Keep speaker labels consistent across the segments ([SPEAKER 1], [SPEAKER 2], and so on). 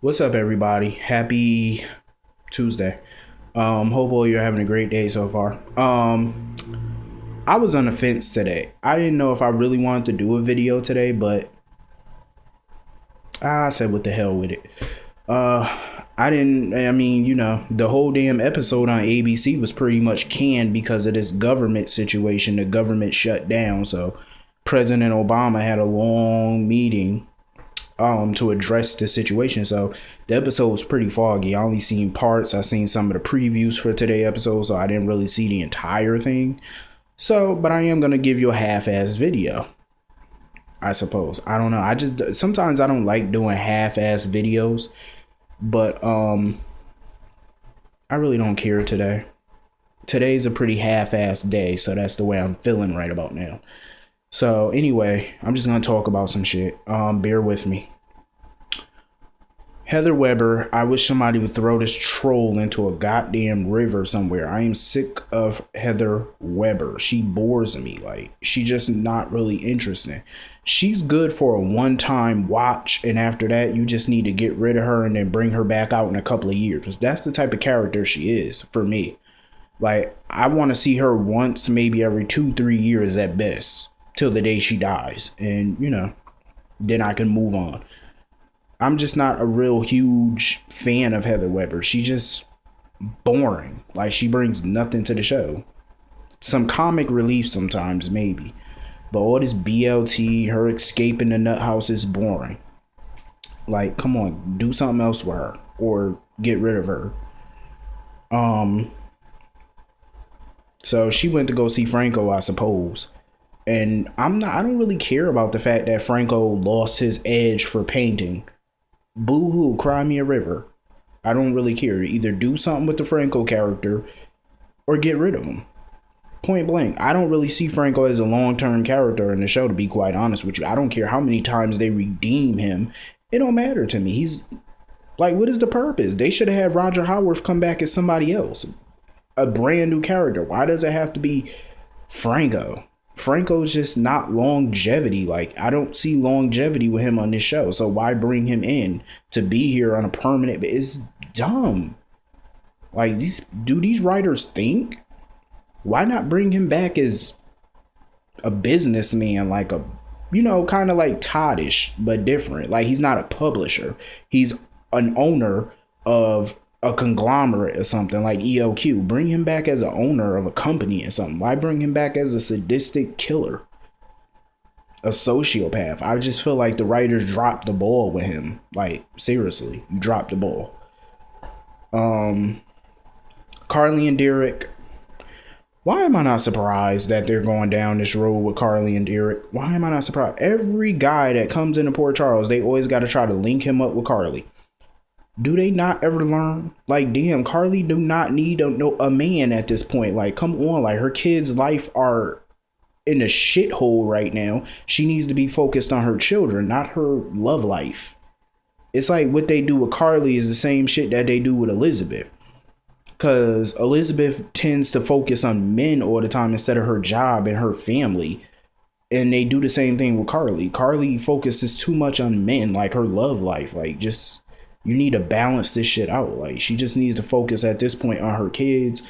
[SPEAKER 1] What's up, everybody? Happy Tuesday. Hope all you're having a great day so far. I was on the fence today. I didn't know if I really wanted to do a video today, but I said, "What the hell with it?" I didn't. I mean, the whole damn episode on ABC was pretty much canned because of this government situation. The government shut down, so President Obama had a long meeting to address the situation. So the episode was pretty foggy. I only seen parts. I seen some of the previews for today's episode, so I didn't really see the entire thing. So, but I am gonna give you a half-ass video, I suppose. I don't know. I just sometimes I don't like doing half-ass videos, but I really don't care today. Today's a pretty half-ass day, so that's the way I'm feeling right about now. So anyway, I'm just gonna talk about some shit. Bear with me. Heather Weber, I wish somebody would throw this troll into a goddamn river somewhere. I am sick of Heather Weber. She bores me. Like, she just not really interesting. She's good for a one-time watch, and after that, you just need to get rid of her and then bring her back out in a couple of years. Because that's the type of character she is for me. Like, I want to see her once, maybe every 2-3 years at best, till the day she dies. And, then I can move on. I'm just not a real huge fan of Heather Weber. She's just boring. Like, she brings nothing to the show. Some comic relief sometimes, maybe. But all this BLT, her escaping the nut house is boring. Like, come on, do something else with her. Or get rid of her. So she went to go see Franco, I suppose. And I don't really care about the fact that Franco lost his edge for painting. Boo-hoo, cry me a river. I don't really care. Either do something with the Franco character or get rid of him. Point blank. I don't really see Franco as a long-term character in the show, to be quite honest with you. I don't care how many times they redeem him. It don't matter to me. He's like, what is the purpose? They should have had Roger Howarth come back as somebody else. A brand new character. Why does it have to be Franco? Franco's just not longevity. Like, I don't see longevity with him on this show. So why bring him in to be here on a permanent? It's dumb. Like, do these writers think? Why not bring him back as a businessman, like kind of like Toddish, but different. Like, he's not a publisher. He's an owner of a conglomerate or something like EOQ. Bring him back as an owner of a company or something. Why bring him back as a sadistic killer? A sociopath. I just feel like the writers dropped the ball with him. Like, seriously, you dropped the ball. Carly and Derek. Why am I not surprised that they're going down this road with Carly and Derek? Why am I not surprised? Every guy that comes into Port Charles, they always got to try to link him up with Carly. Do they not ever learn? Like, damn, Carly do not need a man at this point. Like, come on. Like, her kids' life are in a shithole right now. She needs to be focused on her children, not her love life. It's like what they do with Carly is the same shit that they do with Elizabeth. Because Elizabeth tends to focus on men all the time instead of her job and her family. And they do the same thing with Carly. Carly focuses too much on men, like her love life. Like, just... You need to balance this shit out. Like, she just needs to focus at this point on her kids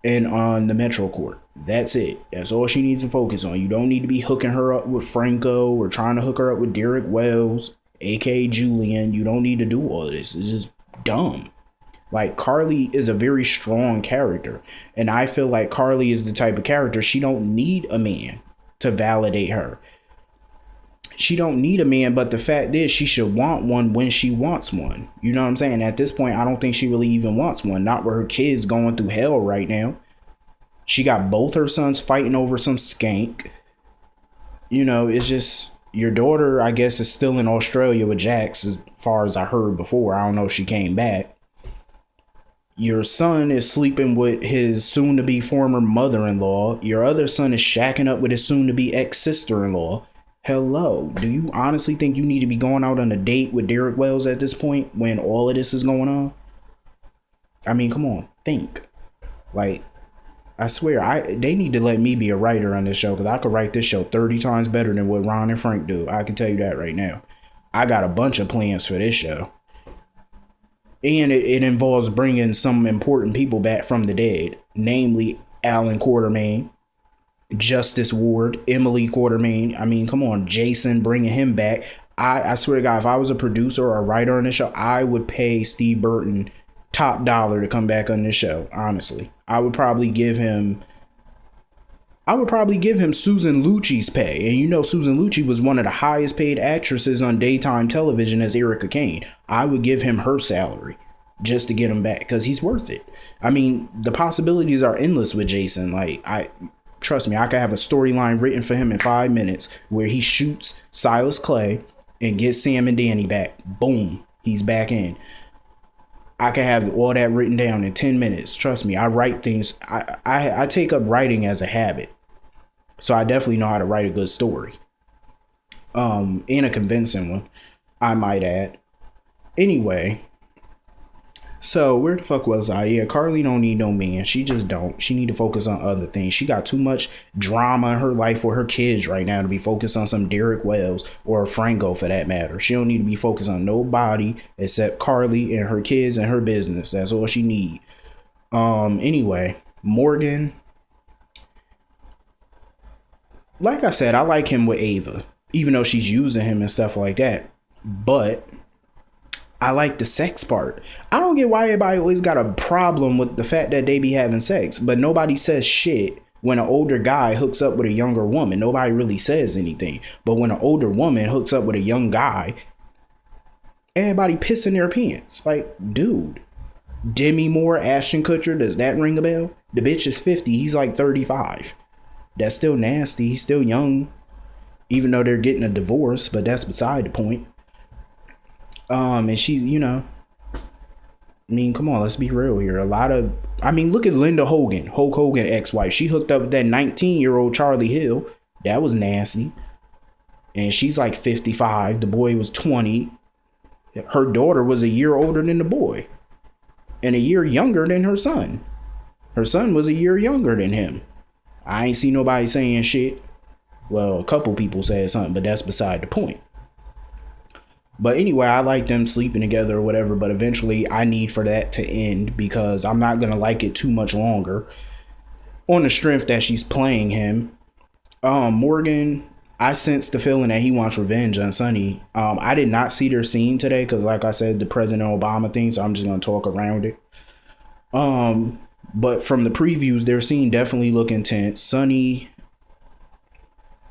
[SPEAKER 1] and on the Metro Court. That's it. That's all she needs to focus on. You don't need to be hooking her up with Franco or trying to hook her up with Derek Wells, aka Julian. You don't need to do all of this. It's just dumb. Like, Carly is a very strong character. And I feel like Carly is the type of character she don't need a man to validate her. She don't need a man, but the fact is she should want one when she wants one. You know what I'm saying? At this point, I don't think she really even wants one. Not with her kids going through hell right now. She got both her sons fighting over some skank. It's just, your daughter, I guess, is still in Australia with Jax, as far as I heard before. I don't know if she came back. Your son is sleeping with his soon-to-be former mother-in-law. Your other son is shacking up with his soon-to-be ex-sister-in-law. Hello, do you honestly think you need to be going out on a date with Derek Wells at this point when all of this is going on? I mean, come on, think. Like, I swear, they need to let me be a writer on this show, because I could write this show 30 times better than what Ron and Frank do. I can tell you that right now. I got a bunch of plans for this show. And it involves bringing some important people back from the dead, namely Alan Quartermain, Justice Ward, Emily Quartermain. I mean, come on, Jason, bringing him back. I swear to God, if I was a producer or a writer on this show, I would pay Steve Burton top dollar to come back on this show. Honestly, I would probably give him Susan Lucci's pay. And you know, Susan Lucci was one of the highest paid actresses on daytime television as Erica Kane. I would give him her salary just to get him back because he's worth it. I mean, the possibilities are endless with Jason. Like, trust me, I could have a storyline written for him in 5 minutes where he shoots Silas Clay and gets Sam and Danny back. Boom, he's back in. I can have all that written down in 10 minutes. Trust me, I write things. I take up writing as a habit. So I definitely know how to write a good story. And a convincing one, I might add. Anyway, so where the fuck was I? Yeah, Carly don't need no man. She just don't. She need to focus on other things. She got too much drama in her life with her kids right now to be focused on some Derek Wells or Franco for that matter. She don't need to be focused on nobody except Carly and her kids and her business. That's all she need. Anyway, Morgan. Like I said, I like him with Ava, even though she's using him and stuff like that. But I like the sex part. I don't get why everybody always got a problem with the fact that they be having sex, but nobody says shit when an older guy hooks up with a younger woman. Nobody really says anything. But when an older woman hooks up with a young guy, everybody pissing their pants. Like, dude. Demi Moore, Ashton Kutcher, does that ring a bell? The bitch is 50. He's like 35. That's still nasty. He's still young, even though they're getting a divorce, but that's beside the point. And she, you know, I mean, come on, let's be real here. Look at Linda Hogan, Hulk Hogan ex-wife. She hooked up with that 19-year-old Charlie Hill. That was nasty. And she's like 55. The boy was 20. Her daughter was a year older than the boy and a year younger than her son. Her son was a year younger than him. I ain't see nobody saying shit. Well, a couple people said something, but that's beside the point. But anyway, I like them sleeping together or whatever, but eventually I need for that to end because I'm not going to like it too much longer on the strength that she's playing him. Morgan, I sense the feeling that he wants revenge on Sonny. I did not see their scene today because, like I said, the President Obama thing, so I'm just going to talk around it. But from the previews, their scene definitely look intense. Sonny,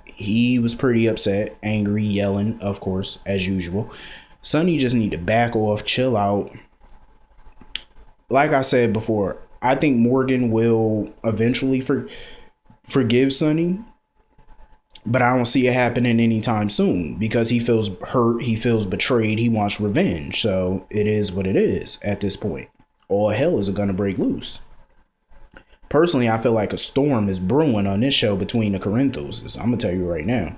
[SPEAKER 1] he was pretty upset, angry, yelling, of course, as usual. Sonny just need to back off, chill out. Like I said before, I think Morgan will eventually forgive Sonny, but I don't see it happening anytime soon because he feels hurt, he feels betrayed, he wants revenge. So it is what it is at this point. All hell is gonna break loose. Personally, I feel like a storm is brewing on this show between the Corinthos. I'm gonna tell you right now.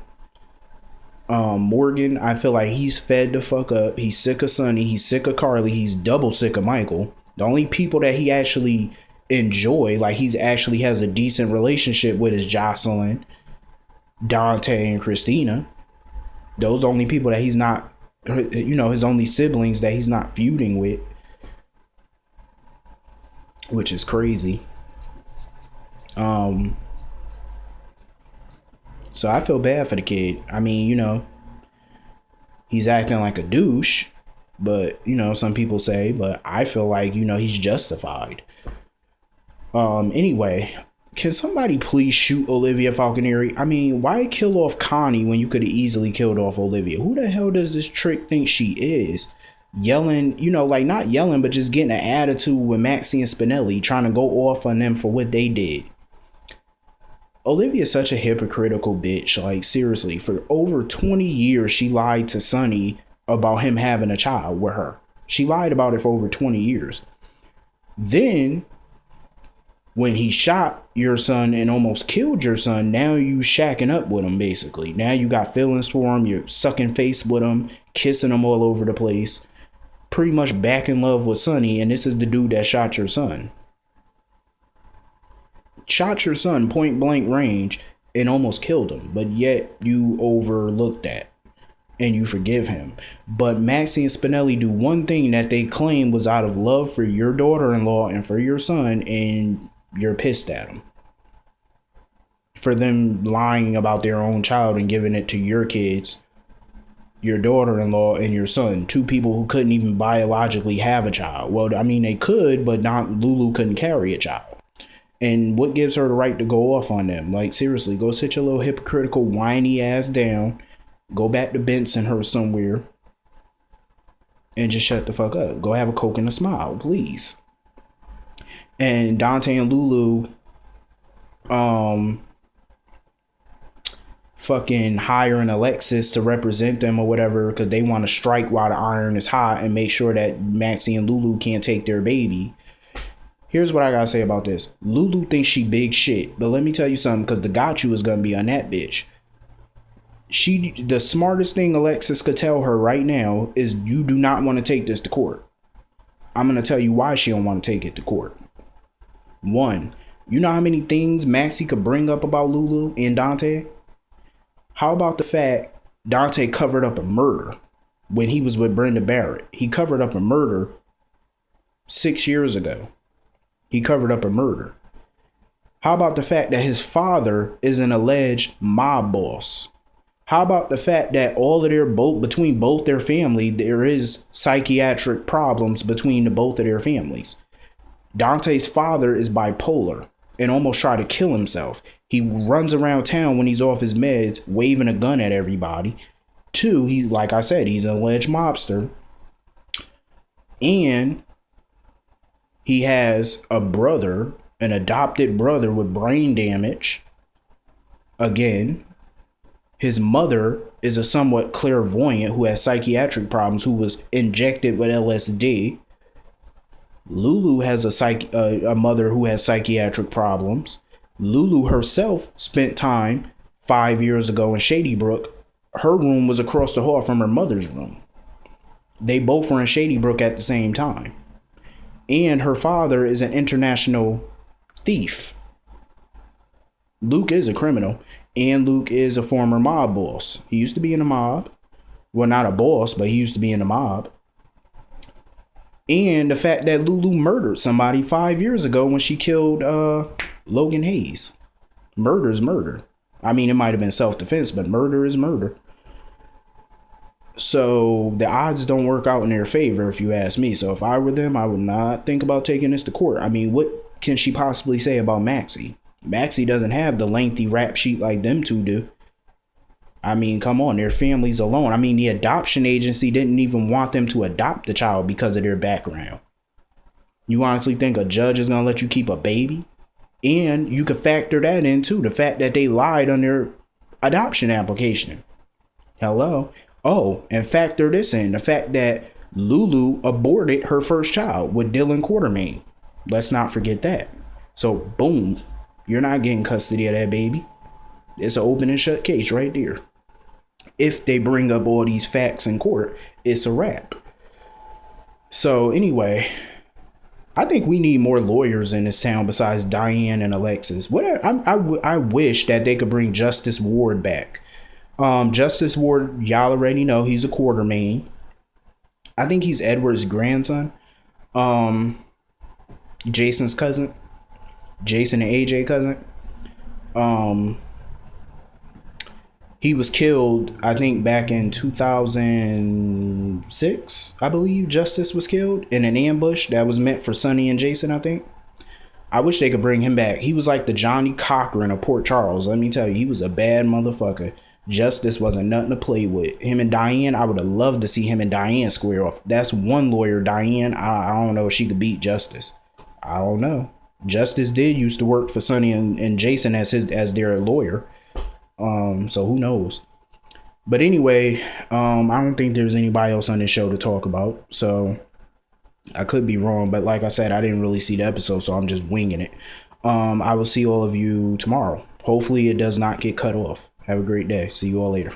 [SPEAKER 1] Morgan, I feel like he's fed the fuck up. He's sick of Sonny. He's sick of Carly. He's double sick of Michael. The only people that he actually enjoy, like he's actually has a decent relationship with, is Jocelyn, Dante, and Christina. Those are the only people that he's not, you know, his only siblings that he's not feuding with, which is crazy. So I feel bad for the kid. I mean, you know, he's acting like a douche, but, you know, some people say, but I feel like, you know, he's justified. Anyway, can somebody please shoot Olivia Falconeri? I mean, why kill off Connie when you could have easily killed off Olivia? Who the hell does this trick think she is? Yelling, you know, like not yelling, but just getting an attitude with Maxie and Spinelli, trying to go off on them for what they did. Olivia is such a hypocritical bitch. Like, seriously, for over 20 years, she lied to Sonny about him having a child with her. She lied about it for over 20 years. Then, when he shot your son and almost killed your son, now you shacking up with him, basically. Now you got feelings for him. You're sucking face with him, kissing him all over the place. Pretty much back in love with Sonny, and this is the dude that shot your son. Shot your son point blank range and almost killed him, but yet you overlooked that. and you forgive him. But Maxie and Spinelli do one thing that they claim was out of love for your daughter-in-law and for your son, and you're pissed at them for them lying about their own child and giving it to your kids, your daughter-in-law and your son, two people who couldn't even biologically have a child. Well, I mean, they could, but not Lulu couldn't carry a child. And what gives her the right to go off on them? Like, seriously, go sit your little hypocritical whiny ass down, go back to Bensonhurst somewhere, and just shut the fuck up. Go have a Coke and a smile, please. And Dante and Lulu fucking hiring Alexis to represent them or whatever, because they want to strike while the iron is hot and make sure that Maxie and Lulu can't take their baby. Here's what I gotta say about this. Lulu thinks she big shit, but let me tell you something, because the got you is gonna be on that bitch. The smartest thing Alexis could tell her right now is you do not want to take this to court. I'm gonna tell you why she don't want to take it to court. One, you know how many things Maxie could bring up about Lulu and Dante? How about the fact Dante covered up a murder when he was with Brenda Barrett? He covered up a murder 6 years ago. He covered up a murder. How about the fact that his father is an alleged mob boss? How about the fact that all of between both their family, there is psychiatric problems between both of their families? Dante's father is bipolar and almost tried to kill himself. He runs around town when he's off his meds, waving a gun at everybody. Two, like I said, he's an alleged mobster. And he has a brother, an adopted brother with brain damage. Again, his mother is a somewhat clairvoyant who has psychiatric problems, who was injected with LSD. Lulu has a mother who has psychiatric problems. Lulu herself spent time 5 years ago in Shady Brook. Her room was across the hall from her mother's room. They both were in Shady Brook at the same time. And her father is an international thief. Luke is a criminal, and Luke is a former mob boss. He used to be in a mob. Well, not a boss, but he used to be in a mob. And the fact that Lulu murdered somebody 5 years ago when she killed Logan Hayes. Murder is murder. I mean, it might have been self-defense, but murder is murder. So the odds don't work out in their favor, if you ask me. So if I were them, I would not think about taking this to court. I mean, what can she possibly say about Maxie? Maxie doesn't have the lengthy rap sheet like them two do. I mean, come on, their families alone. I mean, the adoption agency didn't even want them to adopt the child because of their background. You honestly think a judge is going to let you keep a baby? And you could factor that in too, the fact that they lied on their adoption application. Hello. Oh, and factor this in, the fact that Lulu aborted her first child with Dylan Quartermain. Let's not forget that. So, boom, you're not getting custody of that baby. It's an open and shut case right there. If they bring up all these facts in court, it's a wrap. So anyway, I think we need more lawyers in this town besides Diane and Alexis. I wish that they could bring Justice Ward back. Justice Ward, y'all already know he's a Quartermain. I think he's Edward's grandson. Jason's cousin. Jason and AJ cousin. He was killed, I think, back in 2006, I believe. Justice was killed in an ambush that was meant for Sonny and Jason, I think. I wish they could bring him back. He was like the Johnny Cochran of Port Charles. Let me tell you, he was a bad motherfucker. Justice wasn't nothing to play with. Him and Diane, I would have loved to see him and Diane square off. That's one lawyer, Diane. I don't know if she could beat Justice. I don't know. Justice did used to work for Sonny and Jason as their lawyer. So who knows? But anyway, I don't think there's anybody else on this show to talk about. So I could be wrong, but like I said, I didn't really see the episode, so I'm just winging it. I will see all of you tomorrow. Hopefully it does not get cut off. Have a great day. See you all later.